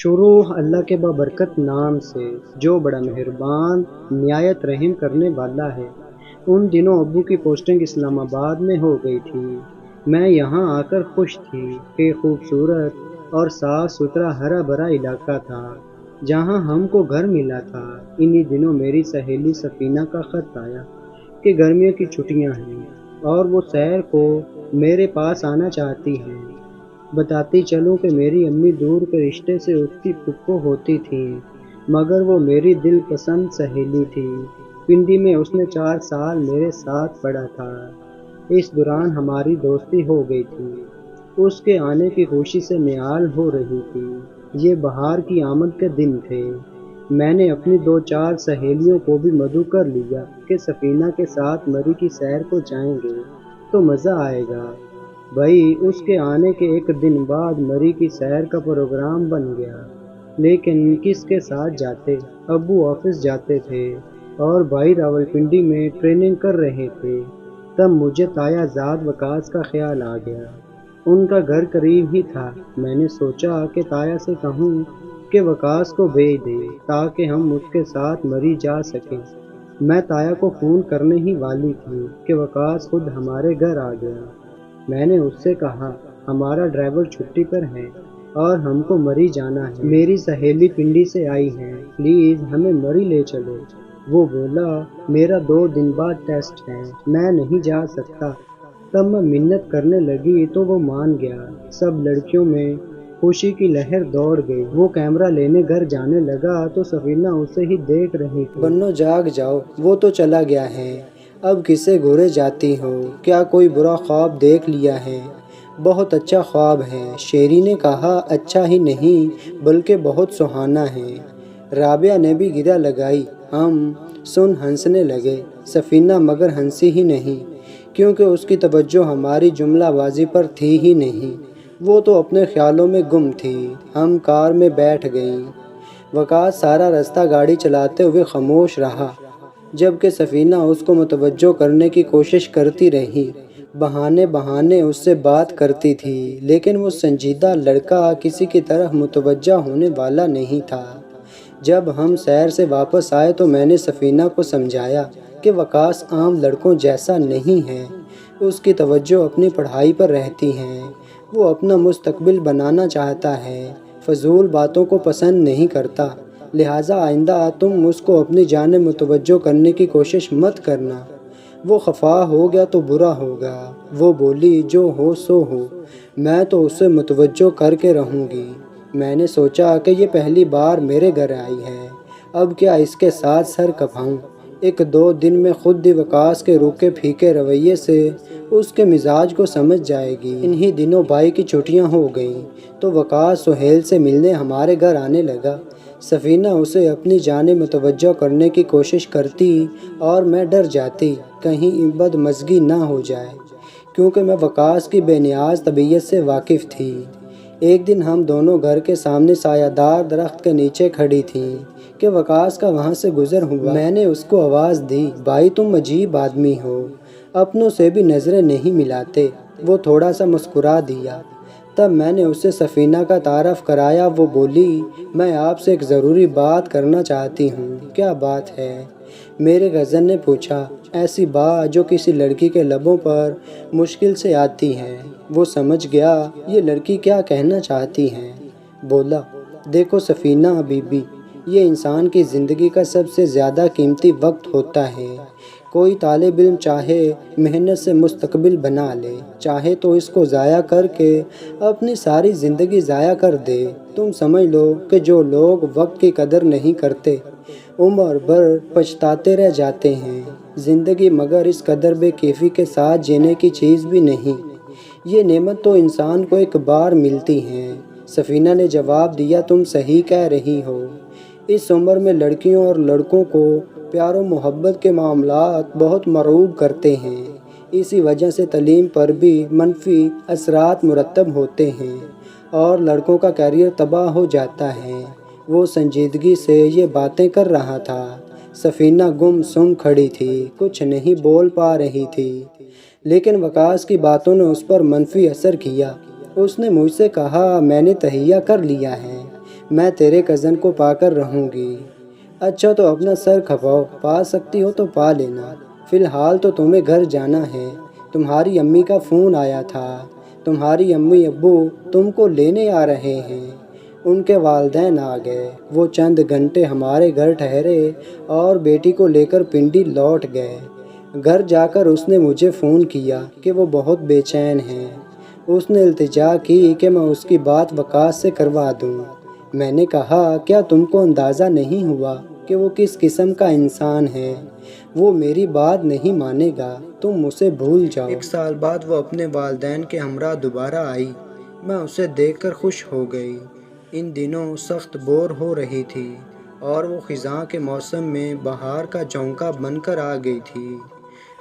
شروع اللہ کے بابرکت نام سے جو بڑا مہربان نہایت رحم کرنے والا ہے۔ ان دنوں ابو کی پوسٹنگ اسلام آباد میں ہو گئی تھی۔ میں یہاں آ کر خوش تھی کہ خوبصورت اور صاف ستھرا ہرا بھرا علاقہ تھا جہاں ہم کو گھر ملا تھا۔ انہی دنوں میری سہیلی سفینہ کا خط آیا کہ گرمیوں کی چھٹیاں ہیں اور وہ سیر کو میرے پاس آنا چاہتی ہیں۔ بتاتی چلوں کہ میری امی دور کے رشتے سے اس کی پھپھو ہوتی تھیں، مگر وہ میری دل پسند سہیلی تھی۔ پنڈی میں اس نے 4 سال میرے ساتھ پڑھا تھا۔ اس دوران ہماری دوستی ہو گئی تھی۔ اس کے آنے کی خوشی سے نہال ہو رہی تھی۔ یہ بہار کی آمد کے دن تھے۔ میں نے اپنی 2-4 سہیلیوں کو بھی مدعو کر لیا کہ سفینہ کے ساتھ مری کی سیر کو جائیں گے تو مزہ آئے گا۔ بھائی اس کے آنے کے ایک دن بعد مری کی سیر کا پروگرام بن گیا، لیکن کس کے ساتھ جاتے؟ ابو آفس جاتے تھے اور بھائی راولپنڈی میں ٹریننگ کر رہے تھے۔ تب مجھے تایا زاد وکاس کا خیال آ گیا۔ ان کا گھر قریب ہی تھا۔ میں نے سوچا کہ تایا سے کہوں کہ وکاس کو بھیج دے تاکہ ہم اس کے ساتھ مری جا سکیں۔ میں تایا کو فون کرنے ہی والی تھی کہ وکاس خود ہمارے گھر آ گیا۔ میں نے اس سے کہا ہمارا ڈرائیور چھٹی پر ہے اور ہم کو مری جانا ہے۔ میری سہیلی پنڈی سے آئی ہے، پلیز ہمیں مری لے چلو۔ وہ بولا میرا 2 دن بعد ٹیسٹ ہے، میں نہیں جا سکتا۔ تب میں منت کرنے لگی تو وہ مان گیا۔ سب لڑکیوں میں خوشی کی لہر دوڑ گئی۔ وہ کیمرہ لینے گھر جانے لگا تو سفینہ اسے ہی دیکھ رہی تھی۔ بنو جاگ جاؤ، وہ تو چلا گیا ہے، اب کسے گھورے جاتی ہو؟ کیا کوئی برا خواب دیکھ لیا ہے؟ بہت اچھا خواب ہے، شیری نے کہا۔ اچھا ہی نہیں بلکہ بہت سہانا ہے۔ رابعہ نے بھی گرہ لگائی۔ ہم سن ہنسنے لگے۔ سفینہ مگر ہنسی ہی نہیں، کیونکہ اس کی توجہ ہماری جملہ بازی پر تھی ہی نہیں۔ وہ تو اپنے خیالوں میں گم تھی۔ ہم کار میں بیٹھ گئیں۔ وکاس سارا راستہ گاڑی چلاتے ہوئے خاموش رہا، جبکہ سفینہ اس کو متوجہ کرنے کی کوشش کرتی رہی۔ بہانے اس سے بات کرتی تھی، لیکن وہ سنجیدہ لڑکا کسی کی طرف متوجہ ہونے والا نہیں تھا۔ جب ہم سیر سے واپس آئے تو میں نے سفینہ کو سمجھایا کہ وکاس عام لڑکوں جیسا نہیں ہے۔ اس کی توجہ اپنی پڑھائی پر رہتی ہے۔ وہ اپنا مستقبل بنانا چاہتا ہے، فضول باتوں کو پسند نہیں کرتا، لہٰذا آئندہ تم اس کو اپنی جانب متوجہ کرنے کی کوشش مت کرنا۔ وہ خفا ہو گیا تو برا ہوگا۔ وہ بولی جو ہو سو ہو، میں تو اسے متوجہ کر کے رہوں گی۔ میں نے سوچا کہ یہ پہلی بار میرے گھر آئی ہے، اب کیا اس کے ساتھ سر کھپاؤں؟ 1-2 دن میں خود ہی وکاس کے روکے پھیکے رویے سے اس کے مزاج کو سمجھ جائے گی۔ انہی دنوں بھائی کی چھٹیاں ہو گئیں تو وکاس سہیل سے ملنے ہمارے گھر آنے لگا۔ سفینہ اسے اپنی جانب متوجہ کرنے کی کوشش کرتی اور میں ڈر جاتی کہیں بدمزگی نہ ہو جائے، کیونکہ میں وکاس کی بے نیاز طبیعت سے واقف تھی۔ ایک دن ہم دونوں گھر کے سامنے سایہ دار درخت کے نیچے کھڑی تھیں کہ وکاس کا وہاں سے گزر ہوا۔ میں نے اس کو آواز دی، بھائی تم عجیب آدمی ہو، اپنوں سے بھی نظریں نہیں ملاتے۔ وہ تھوڑا سا مسکرا دیا۔ تب میں نے اسے سفینہ کا تعارف کرایا۔ وہ بولی میں آپ سے ایک ضروری بات کرنا چاہتی ہوں۔ کیا بات ہے؟ میرے غضن نے پوچھا۔ ایسی بات جو کسی لڑکی کے لبوں پر مشکل سے آتی ہے۔ وہ سمجھ گیا یہ لڑکی کیا کہنا چاہتی ہے۔ بولا دیکھو سفینہ بی بی، یہ انسان کی زندگی کا سب سے زیادہ قیمتی وقت ہوتا ہے۔ کوئی طالب علم چاہے محنت سے مستقبل بنا لے، چاہے تو اس کو ضائع کر کے اپنی ساری زندگی ضائع کر دے۔ تم سمجھ لو کہ جو لوگ وقت کی قدر نہیں کرتے عمر بھر پچھتاتے رہ جاتے ہیں۔ زندگی مگر اس قدر بے کیفی کے ساتھ جینے کی چیز بھی نہیں۔ یہ نعمت تو انسان کو ایک بار ملتی ہے۔ سفینہ نے جواب دیا، تم صحیح کہہ رہی ہو۔ اس عمر میں لڑکیوں اور لڑکوں کو پیار و محبت کے معاملات بہت مرعوب کرتے ہیں۔ اسی وجہ سے تعلیم پر بھی منفی اثرات مرتب ہوتے ہیں اور لڑکوں کا کیریئر تباہ ہو جاتا ہے۔ وہ سنجیدگی سے یہ باتیں کر رہا تھا۔ سفینہ گم سم کھڑی تھی، کچھ نہیں بول پا رہی تھی، لیکن وکاس کی باتوں نے اس پر منفی اثر کیا۔ اس نے مجھ سے کہا میں نے تہیہ کر لیا ہے، میں تیرے کزن کو پا کر رہوں گی۔ اچھا تو اپنا سر کھپاؤ، پا سکتی ہو تو پا لینا، فی الحال تو تمہیں گھر جانا ہے۔ تمہاری امی کا فون آیا تھا، تمہاری امی ابو تم کو لینے آ رہے ہیں۔ ان کے والدین آ گئے، وہ چند گھنٹے ہمارے گھر ٹھہرے اور بیٹی کو لے کر پنڈی لوٹ گئے۔ گھر جا کر اس نے مجھے فون کیا کہ وہ بہت بے چین ہیں۔ اس نے التجا کی کہ میں اس کی بات وقاص سے کروا دوں۔ میں نے کہا کیا تم کو اندازہ نہیں ہوا کہ وہ کس قسم کا انسان ہے؟ وہ میری بات نہیں مانے گا، تم اسے بھول جاؤ۔ 1 سال بعد وہ اپنے والدین کے ہمراہ دوبارہ آئی۔ میں اسے دیکھ کر خوش ہو گئی۔ ان دنوں سخت بور ہو رہی تھی اور وہ خزاں کے موسم میں بہار کا جھونکا بن کر آ گئی تھی۔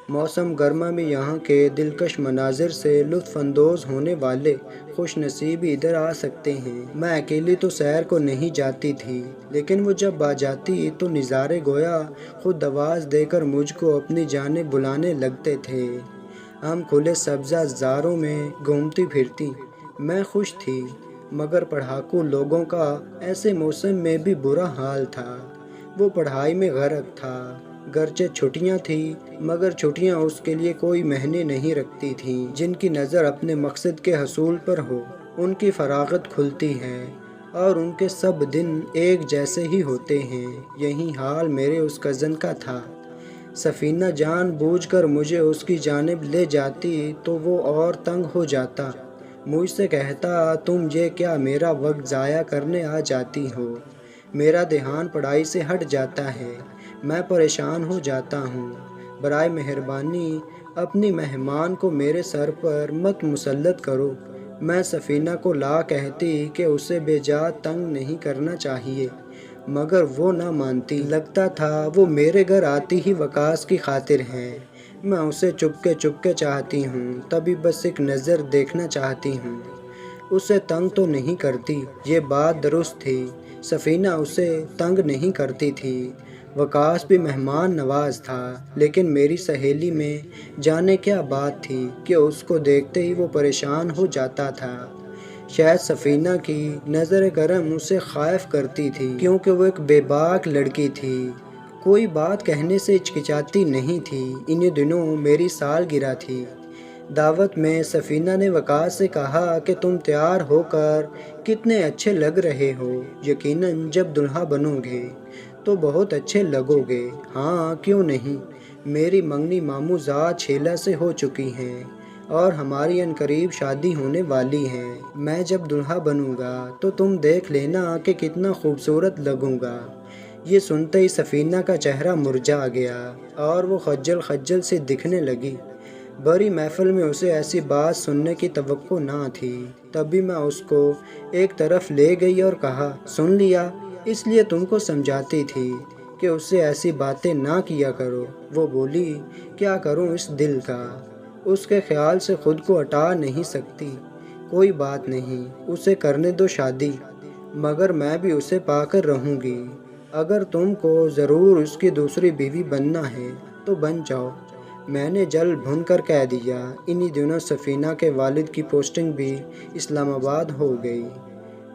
موسم گرما میں یہاں کے دلکش مناظر سے لطف اندوز ہونے والے خوش نصیب ادھر آ سکتے ہیں۔ میں اکیلی تو سیر کو نہیں جاتی تھی، لیکن وہ جب آ جاتی تو نظارے گویا خود آواز دے کر مجھ کو اپنی جانب بلانے لگتے تھے۔ ہم کھلے سبزہ زاروں میں گھومتی پھرتی۔ میں خوش تھی، مگر پڑھاکو لوگوں کا ایسے موسم میں بھی برا حال تھا۔ وہ پڑھائی میں غرق تھا، گرچہ چھٹیاں تھیں، مگر چھٹیاں اس کے لیے کوئی معنی نہیں رکھتی تھیں۔ جن کی نظر اپنے مقصد کے حصول پر ہو، ان کی فراغت کھلتی ہے اور ان کے سب دن ایک جیسے ہی ہوتے ہیں۔ یہی حال میرے اس کزن کا تھا۔ سفینہ جان بوجھ کر مجھے اس کی جانب لے جاتی تو وہ اور تنگ ہو جاتا، مجھ سے کہتا تم یہ کیا میرا وقت ضائع کرنے آ جاتی ہو؟ میرا دھیان پڑھائی سے ہٹ جاتا ہے، میں پریشان ہو جاتا ہوں۔ برائے مہربانی اپنی مہمان کو میرے سر پر مت مسلط کرو۔ میں سفینہ کو لا کہتی کہ اسے بے جا تنگ نہیں کرنا چاہیے، مگر وہ نہ مانتی۔ لگتا تھا وہ میرے گھر آتی ہی وقاص کی خاطر ہے۔ میں اسے چپکے چاہتی ہوں، تبھی بس ایک نظر دیکھنا چاہتی ہوں۔ اسے تنگ تو نہیں کرتی، یہ بات درست تھی، سفینہ اسے تنگ نہیں کرتی تھی۔ وقاص بھی مہمان نواز تھا، لیکن میری سہیلی میں جانے کیا بات تھی کہ اس کو دیکھتے ہی وہ پریشان ہو جاتا تھا۔ شاید سفینہ کی نظر کرم اسے خائف کرتی تھی، کیونکہ وہ ایک بے باک لڑکی تھی، کوئی بات کہنے سے ہچکچاتی نہیں تھی۔ انہی دنوں میری سالگرہ تھی۔ دعوت میں سفینہ نے وقاص سے کہا کہ تم تیار ہو کر کتنے اچھے لگ رہے ہو، یقیناً جب دلہا بنو گے تو بہت اچھے لگو گے۔ ہاں کیوں نہیں، میری منگنی ماموں زاد شیلا سے ہو چکی ہیں اور ہماری عنقریب شادی ہونے والی ہے۔ میں جب دلہا بنوں گا تو تم دیکھ لینا کہ کتنا خوبصورت لگوں گا۔ یہ سنتے ہی سفینہ کا چہرہ مرجھا گیا اور وہ خجل سی دکھنے لگی۔ بڑی محفل میں اسے ایسی بات سننے کی توقع نہ تھی۔ تبھی میں اس کو ایک طرف لے گئی اور کہا سن لیا، اس لیے تم کو سمجھاتی تھی کہ اس سے ایسی باتیں نہ کیا کرو۔ وہ بولی کیا کروں اس دل کا، اس کے خیال سے خود کو ہٹا نہیں سکتی۔ کوئی بات نہیں، اسے کرنے دو شادی، مگر میں بھی اسے پا کر رہوں گی۔ اگر تم کو ضرور اس کی دوسری بیوی بننا ہے تو بن جاؤ، میں نے جل بھن کر کہہ دیا۔ انہی دنوں سفینہ کے والد کی پوسٹنگ بھی اسلام آباد ہو گئی۔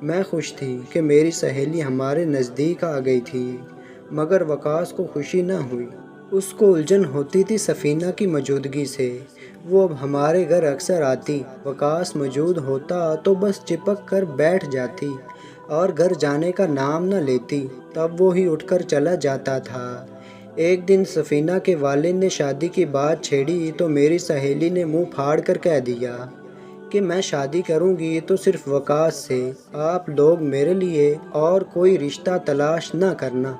میں خوش تھی کہ میری سہیلی ہمارے نزدیک آ گئی تھی، مگر وقاص کو خوشی نہ ہوئی۔ اس کو الجھن ہوتی تھی سفینہ کی موجودگی سے۔ وہ اب ہمارے گھر اکثر آتی، وقاص موجود ہوتا تو بس چپک کر بیٹھ جاتی اور گھر جانے کا نام نہ لیتی، تب وہ ہی اٹھ کر چلا جاتا تھا۔ ایک دن سفینہ کے والد نے شادی کی بات چھیڑی تو میری سہیلی نے منہ پھاڑ کر کہہ دیا کہ میں شادی کروں گی تو صرف وقاص سے، آپ لوگ میرے لیے اور کوئی رشتہ تلاش نہ کرنا۔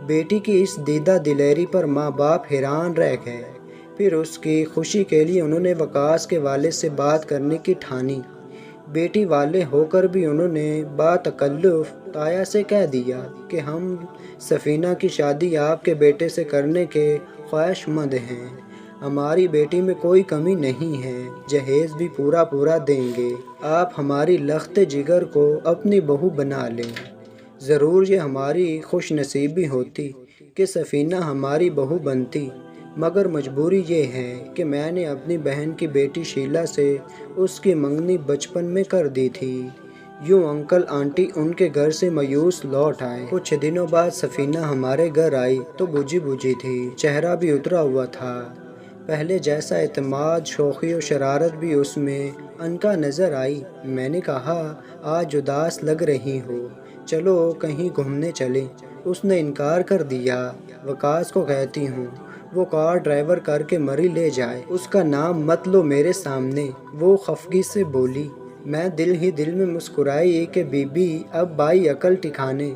بیٹی کی اس دیدہ دلیری پر ماں باپ حیران رہ گئے۔ پھر اس کی خوشی کے لیے انہوں نے وقاص کے والد سے بات کرنے کی ٹھانی۔ بیٹی والے ہو کر بھی انہوں نے باتکلف تایا سے کہہ دیا کہ ہم سفینہ کی شادی آپ کے بیٹے سے کرنے کے خواہش مند ہیں۔ ہماری بیٹی میں کوئی کمی نہیں ہے، جہیز بھی پورا دیں گے۔ آپ ہماری لخت جگر کو اپنی بہو بنا لیں۔ ضرور یہ ہماری خوش نصیبی ہوتی کہ سفینہ ہماری بہو بنتی، مگر مجبوری یہ ہے کہ میں نے اپنی بہن کی بیٹی شیلا سے اس کی منگنی بچپن میں کر دی تھی۔ یوں انکل آنٹی ان کے گھر سے مایوس لوٹ آئے۔ کچھ دنوں بعد سفینہ ہمارے گھر آئی تو بجھی بجھی تھی، چہرہ بھی اترا ہوا تھا۔ پہلے جیسا اعتماد، شوخی و شرارت بھی اس میں عنقا نظر آئی۔ میں نے کہا آج اداس لگ رہی ہو، چلو کہیں گھومنے چلیں۔ اس نے انکار کر دیا۔ وقاص کو کہتی ہوں وہ کار ڈرائیور کر کے مری لے جائے، اس کا نام مت لو میرے سامنے، وہ خفگی سے بولی۔ میں دل ہی دل میں مسکرائی کہ بی بی اب بائی عقل ٹھکانے،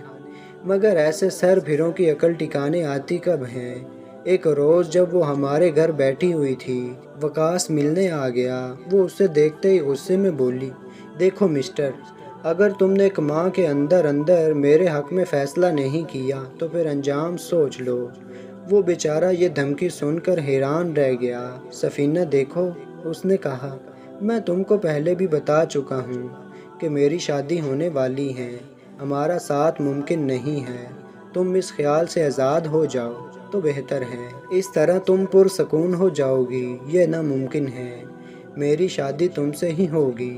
مگر ایسے سر بھروں کی عقل ٹھکانے آتی کب ہیں۔ ایک روز جب وہ ہمارے گھر بیٹھی ہوئی تھی، وقاص ملنے آ گیا۔ وہ اسے دیکھتے ہی غصے میں بولی، دیکھو مسٹر، اگر تم نے ایک ماں کے اندر اندر میرے حق میں فیصلہ نہیں کیا تو پھر انجام سوچ لو۔ وہ بیچارہ یہ دھمکی سن کر حیران رہ گیا۔ سفینہ دیکھو، اس نے کہا، میں تم کو پہلے بھی بتا چکا ہوں کہ میری شادی ہونے والی ہے، ہمارا ساتھ ممکن نہیں ہے۔ تم اس خیال سے آزاد ہو جاؤ تو بہتر ہے، اس طرح تم پرسکون ہو جاؤ گی۔ یہ ناممکن ہے، میری شادی تم سے ہی ہوگی،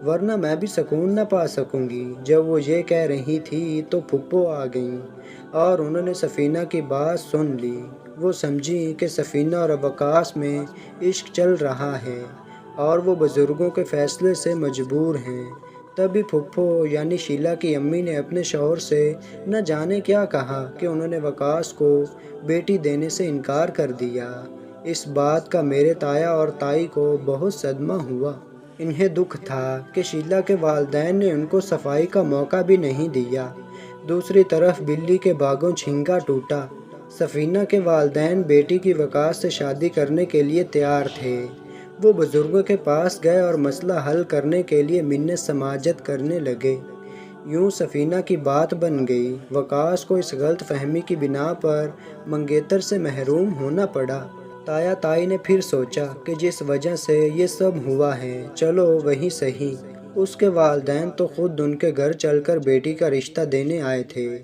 ورنہ میں بھی سکون نہ پا سکوں گی۔ جب وہ یہ کہہ رہی تھی تو پھپھو آ گئیں اور انہوں نے سفینہ کی بات سن لی۔ وہ سمجھی کہ سفینہ اور وقاص میں عشق چل رہا ہے اور وہ بزرگوں کے فیصلے سے مجبور ہیں۔ تبھی پھپھو یعنی شیلا کی امی نے اپنے شوہر سے نہ جانے کیا کہا کہ انہوں نے وقاص کو بیٹی دینے سے انکار کر دیا۔ اس بات کا میرے تایا اور تائی کو بہت صدمہ ہوا۔ انہیں دکھ تھا کہ شیلا کے والدین نے ان کو صفائی کا موقع بھی نہیں دیا۔ دوسری طرف بلی کے باگوں چھینکا ٹوٹا۔ سفینہ کے والدین بیٹی کی وقاص سے شادی کرنے کے لیے تیار تھے۔ وہ بزرگوں کے پاس گئے اور مسئلہ حل کرنے کے لیے منت سماجت کرنے لگے۔ یوں سفینہ کی بات بن گئی۔ وقاص کو اس غلط فہمی کی بنا پر منگیتر سے محروم ہونا پڑا۔ تایا تائی نے پھر سوچا کہ جس وجہ سے یہ سب ہوا ہے، چلو وہی صحیح۔ اس کے والدین تو خود ان کے گھر چل کر بیٹی کا رشتہ دینے آئے تھے۔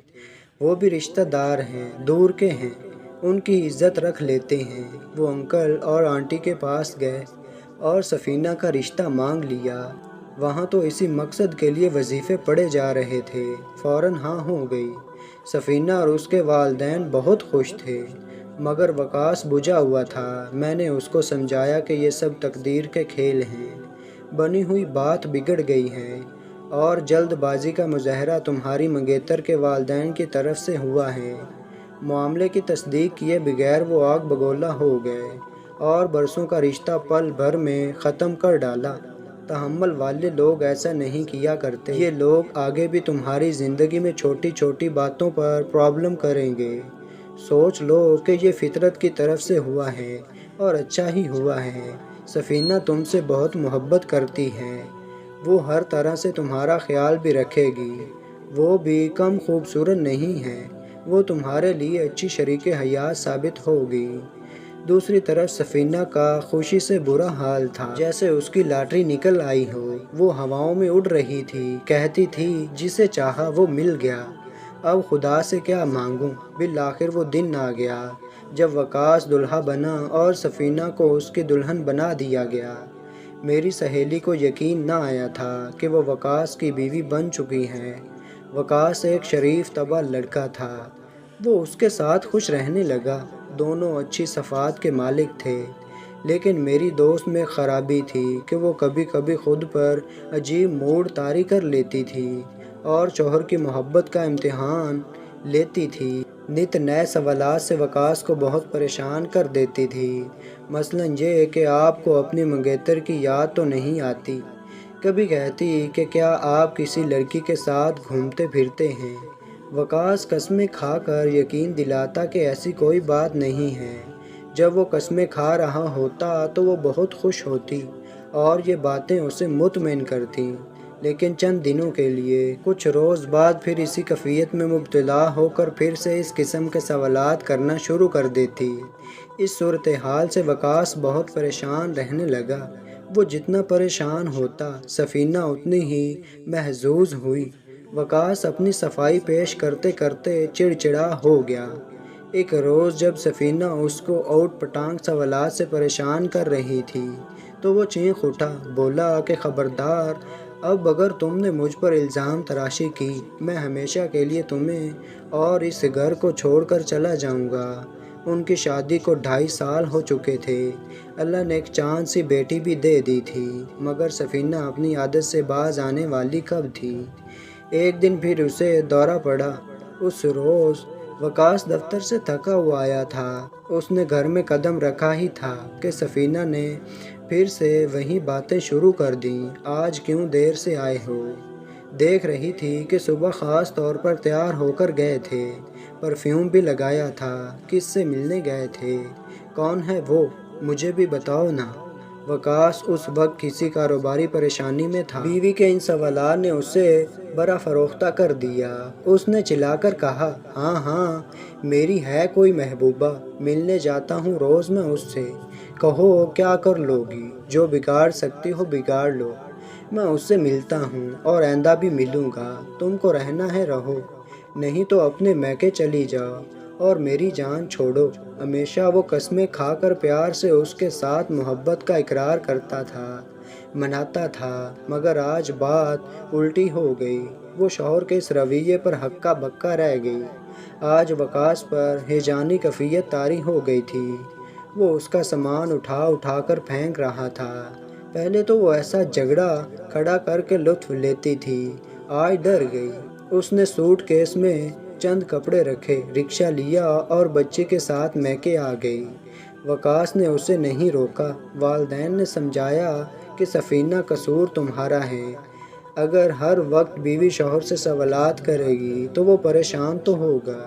وہ بھی رشتہ دار ہیں، دور کے ہیں، ان کی عزت رکھ لیتے ہیں۔ وہ انکل اور آنٹی کے پاس گئے اور سفینہ کا رشتہ مانگ لیا۔ وہاں تو اسی مقصد کے لیے وظیفے پڑے جا رہے تھے۔ فوراً ہاں ہو گئی۔ سفینہ اور اس کے والدین بہت خوش تھے، مگر وقاص بجھا ہوا تھا۔ میں نے اس کو سمجھایا کہ یہ سب تقدیر کے کھیل ہیں، بنی ہوئی بات بگڑ گئی ہے اور جلد بازی کا مظاہرہ تمہاری منگیتر کے والدین کی طرف سے ہوا ہے۔ معاملے کی تصدیق کیے بغیر وہ آگ بگولا ہو گئے اور برسوں کا رشتہ پل بھر میں ختم کر ڈالا۔ تحمل والے لوگ ایسا نہیں کیا کرتے۔ یہ لوگ آگے بھی تمہاری زندگی میں چھوٹی چھوٹی باتوں پر پرابلم کریں گے۔ سوچ لو کہ یہ فطرت کی طرف سے ہوا ہے اور اچھا ہی ہوا ہے۔ سفینہ تم سے بہت محبت کرتی ہے، وہ ہر طرح سے تمہارا خیال بھی رکھے گی۔ وہ بھی کم خوبصورت نہیں ہے، وہ تمہارے لیے اچھی شریک حیات ثابت ہوگی۔ دوسری طرف سفینہ کا خوشی سے برا حال تھا، جیسے اس کی لاٹری نکل آئی ہو۔ وہ ہواؤں میں اڑ رہی تھی، کہتی تھی جسے چاہا وہ مل گیا، اب خدا سے کیا مانگوں۔ بالآخر وہ دن آ گیا جب وقاص دلہا بنا اور سفینہ کو اس کی دلہن بنا دیا گیا۔ میری سہیلی کو یقین نہ آیا تھا کہ وہ وقاص کی بیوی بن چکی ہے۔ وقاص ایک شریف طبع لڑکا تھا، وہ اس کے ساتھ خوش رہنے لگا، دونوں اچھی صفات کے مالک تھے۔ لیکن میری دوست میں خرابی تھی کہ وہ کبھی کبھی خود پر عجیب موڑ طاری کر لیتی تھی اور شوہر کی محبت کا امتحان لیتی تھی۔ نت نئے سوالات سے وقاص کو بہت پریشان کر دیتی تھی۔ مثلاً یہ کہ آپ کو اپنی منگیتر کی یاد تو نہیں آتی؟ کبھی کہتی کہ کیا آپ کسی لڑکی کے ساتھ گھومتے پھرتے ہیں؟ وقاص قسمیں کھا کر یقین دلاتا کہ ایسی کوئی بات نہیں ہے۔ جب وہ قسمیں کھا رہا ہوتا تو وہ بہت خوش ہوتی اور یہ باتیں اسے مطمئن کرتیں، لیکن چند دنوں کے لیے۔ کچھ روز بعد پھر اسی کیفیت میں مبتلا ہو کر پھر سے اس قسم کے سوالات کرنا شروع کر دیتی۔ اس صورتحال سے وقاص بہت پریشان رہنے لگا۔ وہ جتنا پریشان ہوتا، سفینہ اتنی ہی محظوظ ہوئی۔ وقاص اپنی صفائی پیش کرتے کرتے چڑچڑا ہو گیا۔ ایک روز جب سفینہ اس کو اوٹ پٹانگ سوالات سے پریشان کر رہی تھی تو وہ چینخ اٹھا، بولا کہ خبردار، اب اگر تم نے مجھ پر الزام تراشی کی، میں ہمیشہ کے لیے تمہیں اور اس گھر کو چھوڑ کر چلا جاؤں گا۔ ان کی شادی کو 2.5 سال ہو چکے تھے۔ اللہ نے ایک چاند سی بیٹی بھی دے دی تھی، مگر سفینہ اپنی عادت سے باز آنے والی کب تھی؟ ایک دن پھر اسے دورہ پڑا۔ اس روز وقاص دفتر سے تھکا ہوا آیا تھا۔ اس نے گھر میں قدم رکھا ہی تھا کہ سفینہ نے پھر سے وہی باتیں شروع کر دیں۔ آج کیوں دیر سے آئے ہو؟ دیکھ رہی تھی کہ صبح خاص طور پر تیار ہو کر گئے تھے، پرفیوم بھی لگایا تھا۔ کس سے ملنے گئے تھے؟ کون ہے وہ؟ مجھے بھی بتاؤ نا۔ وقاص اس وقت کسی کاروباری پریشانی میں تھا۔ بیوی کے ان سوالات نے اسے برا فروختہ کر دیا۔ اس نے چلا کر کہا، ہاں ہاں، میری ہے کوئی محبوبہ، ملنے جاتا ہوں روز میں اس سے۔ کہو کیا کر لو گی؟ جو بگاڑ سکتی ہو بگاڑ لو۔ میں اس سے ملتا ہوں اور آئندہ بھی ملوں گا۔ تم کو رہنا ہے رہو، نہیں تو اپنے میکے چلی جاؤ اور میری جان چھوڑو۔ ہمیشہ وہ قسمیں کھا کر پیار سے اس کے ساتھ محبت کا اقرار کرتا تھا، مناتا تھا، مگر آج بات الٹی ہو گئی۔ وہ شوہر کے اس رویے پر ہکا بکا رہ گئی۔ آج وقاص پر ہیجانی کیفیت طاری ہو گئی تھی۔ وہ اس کا سامان اٹھا اٹھا کر پھینک رہا تھا۔ پہلے تو وہ ایسا جھگڑا کھڑا کر کے لطف لیتی تھی، آج ڈر گئی۔ اس نے سوٹ کیس میں چند کپڑے رکھے، رکشہ لیا اور بچی کے ساتھ میکے آ گئی۔ وقاص نے اسے نہیں روکا۔ والدین نے سمجھایا کہ سفینہ قصور تمہارا ہے۔ اگر ہر وقت بیوی شوہر سے سوالات کرے گی تو وہ پریشان تو ہوگا۔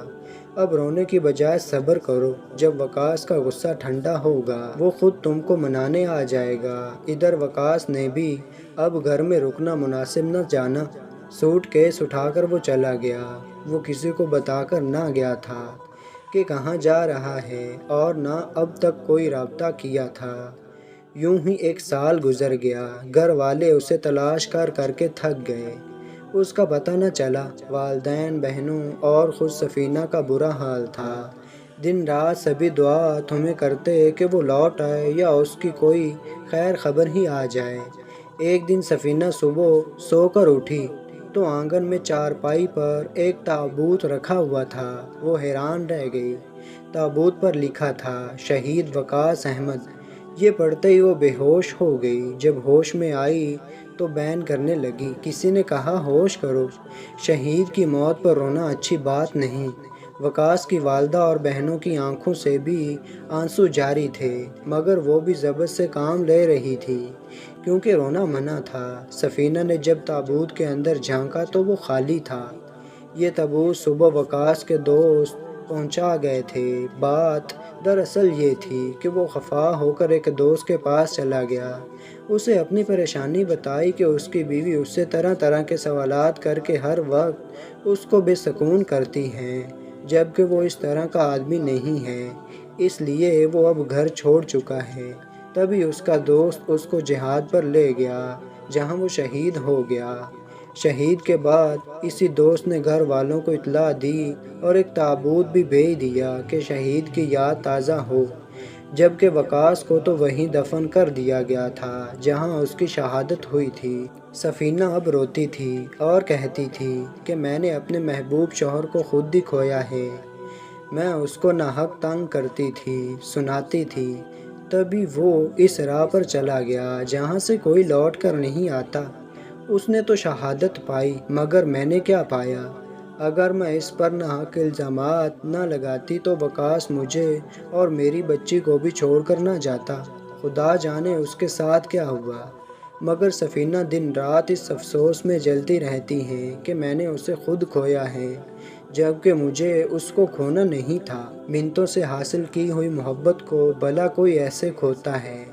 اب رونے کی بجائے صبر کرو، جب وقاص کا غصہ ٹھنڈا ہوگا وہ خود تم کو منانے آ جائے گا۔ ادھر وقاص نے بھی اب گھر میں رکنا مناسب نہ جانا۔ سوٹ کیس اٹھا کر وہ چلا گیا۔ وہ کسی کو بتا کر نہ گیا تھا کہ کہاں جا رہا ہے اور نہ اب تک کوئی رابطہ کیا تھا۔ یوں ہی 1 سال گزر گیا۔ گھر والے اسے تلاش کر کر کے تھک گئے۔ اس کا پتہ نہ چلا۔ والدین، بہنوں اور خود سفینہ کا برا حال تھا۔ دن رات سبھی دعا تمہیں کرتے کہ وہ لوٹ آئے یا اس کی کوئی خیر خبر ہی آ جائے۔ ایک دن سفینہ صبح سو کر اٹھی تو آنگن میں چارپائی پر ایک تابوت رکھا ہوا تھا۔ وہ حیران رہ گئی۔ تابوت پر لکھا تھا، شہید وقاص احمد۔ یہ پڑھتے ہی وہ بے ہوش ہو گئی۔ جب ہوش میں آئی تو بین کرنے لگی۔ کسی نے کہا ہوش کرو، شہید کی موت پر رونا اچھی بات نہیں۔ وقاص کی والدہ اور بہنوں کی آنکھوں سے بھی آنسو جاری تھے، مگر وہ بھی ضبط سے کام لے رہی تھی کیونکہ رونا منع تھا۔ سفینہ نے جب تابوت کے اندر جھانکا تو وہ خالی تھا۔ یہ تابوت صبح وقاص کے دوست پہنچا گئے تھے۔ بات دراصل یہ تھی کہ وہ خفا ہو کر ایک دوست کے پاس چلا گیا۔ اسے اپنی پریشانی بتائی کہ اس کی بیوی اس سے طرح طرح کے سوالات کر کے ہر وقت اس کو بے سکون کرتی ہیں، جبکہ وہ اس طرح کا آدمی نہیں ہے، اس لیے وہ اب گھر چھوڑ چکا ہے۔ تبھی اس کا دوست اس کو جہاد پر لے گیا، جہاں وہ شہید ہو گیا۔ شہید کے بعد اسی دوست نے گھر والوں کو اطلاع دی اور ایک تابوت بھی بھیج دیا کہ شہید کی یاد تازہ ہو، جبکہ وقاص کو تو وہیں دفن کر دیا گیا تھا جہاں اس کی شہادت ہوئی تھی۔ سفینہ اب روتی تھی اور کہتی تھی کہ میں نے اپنے محبوب شوہر کو خود ہی کھویا ہے۔ میں اس کو ناحق تنگ کرتی تھی، سناتی تھی، تبھی وہ اس راہ پر چلا گیا جہاں سے کوئی لوٹ کر نہیں آتا۔ اس نے تو شہادت پائی، مگر میں نے کیا پایا؟ اگر میں اس پر ناحق الزامات نہ لگاتی تو وقاص مجھے اور میری بچی کو بھی چھوڑ کر نہ جاتا۔ خدا جانے اس کے ساتھ کیا ہوا۔ مگر سفینہ دن رات اس افسوس میں جلتی رہتی ہے کہ میں نے اسے خود کھویا ہے، جبکہ مجھے اس کو کھونا نہیں تھا۔ منتوں سے حاصل کی ہوئی محبت کو بھلا کوئی ایسے کھوتا ہے؟